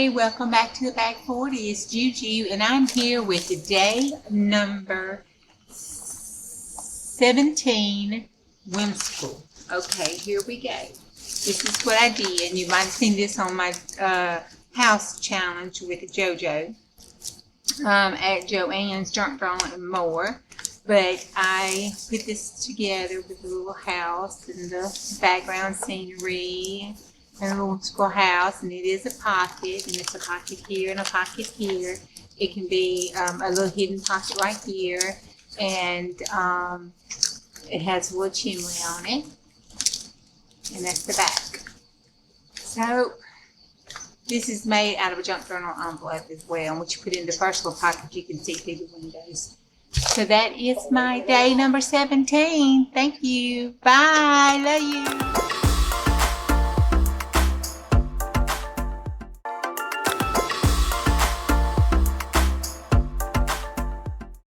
Hey, welcome back to the Back 40. It's Juju, and I'm here with the day number 17, whimsical. Okay, here we go. This is what I did, and you might have seen this on my house challenge with Jojo at Joanne's Junk Drawn and More. But I put this together with a little house and the background scenery and a little schoolhouse, and it is a pocket, and it's a pocket here and a pocket here. It can be a little hidden pocket right here, and it has a little chimney on it, and that's the back. So this is made out of a junk journal envelope as well, which you put in the first little pocket you can see through the windows. So that is my day number 17. Thank you. Bye. Love you.